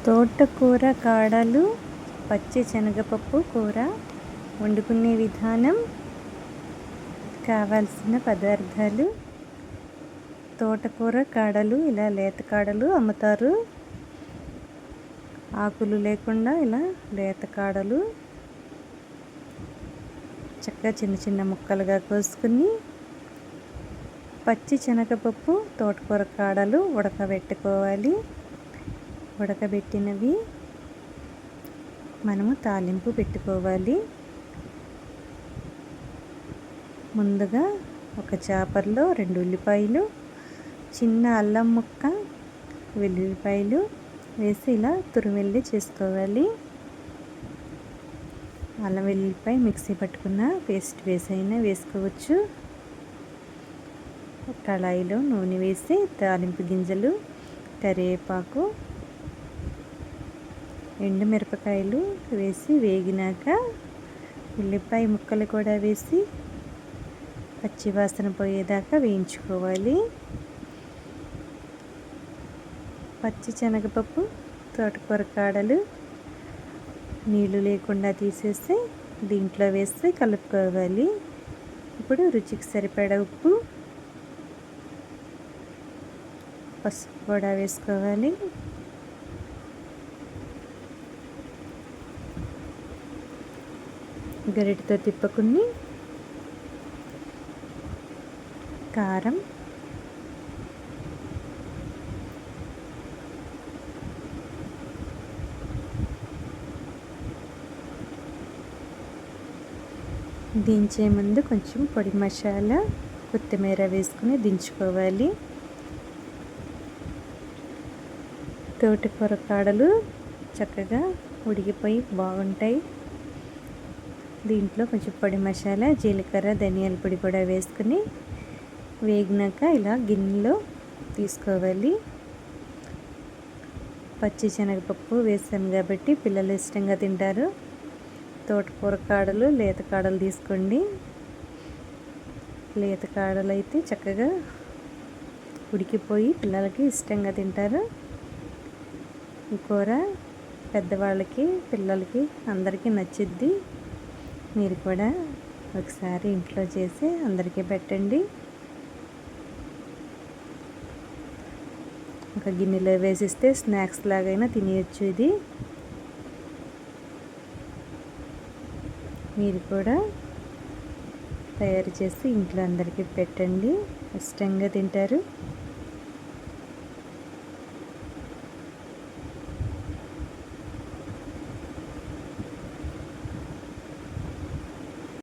తోటకూర కాడలు పచ్చి శనగపప్పు కూర వండుకునే విధానం. కావాల్సిన పదార్థాలు: తోటకూర కాడలు ఇలా లేత కాడలు అమ్ముతారు. ఆకులు లేకుండా ఇలా లేత కాడలు చక్కగా చిన్న చిన్న ముక్కలుగా కోసుకుని, పచ్చి శనగపప్పు తోటకూర కాడలు ఉడకబెట్టుకోవాలి. ఉడకబెట్టినవి మనము తాలింపు పెట్టుకోవాలి. ముందుగా ఒక చాపర్లో 2 ఉల్లిపాయలు, చిన్న అల్లం ముక్క, వెల్లుల్లిపాయలు వేసి ఇలా తురిమెల్లి చేసుకోవాలి. అల్లం వెల్లుల్లిపాయ మిక్సీ పట్టుకున్న పేస్ట్ వేసైనా వేసుకోవచ్చు. కళాయిలో నూనె వేసి తాలింపు గింజలు, కరివేపాకు, ఎండుమిరపకాయలు వేసి వేగినాక ఉల్లిపాయ ముక్కలు కూడా వేసి పచ్చివాసన పోయేదాకా వేయించుకోవాలి. పచ్చి శనగపప్పు తోటకూర కాడలు నీళ్ళు లేకుండా తీసేసి దీంట్లో వేసి కలుపుకోవాలి. ఇప్పుడు రుచికి సరిపడా ఉప్పు, పసుపు కూడా వేసుకోవాలి. గరిటెతో తిప్పుకుని కారం, దించే ముందు కొంచెం పొడి మసాలా, కొత్తిమీర వేసుకుని దించుకోవాలి. తోటకూర కాడలు చక్కగా ఉడికిపోయి బాగుంటాయి. దీంట్లో కొంచెం పొడి మసాలా, జీలకర్ర, ధనియాల పొడి కూడా వేసుకుని వేగినాక ఇలా గిన్నెలో తీసుకోవాలి. పచ్చి శనగపప్పు వేసాను కాబట్టి పిల్లలు ఇష్టంగా తింటారు. తోటకూర కాడలు లేత కాడలు తీసుకోండి. లేత కాడలు అయితే చక్కగా ఉడికిపోయి పిల్లలకి ఇష్టంగా తింటారు. ఈ కూర పెద్దవాళ్ళకి, పిల్లలకి అందరికీ నచ్చిద్ది. మీరు కూడా ఒకసారి ఇంట్లో చేసి అందరికీ పెట్టండి. ఒక గిన్నెలో వేసిస్తే స్నాక్స్ లాగైనా తినేయచ్చు. ఇది మీరు కూడా తయారు చేసి ఇంట్లో అందరికీ పెట్టండి, ఇష్టంగా తింటారు.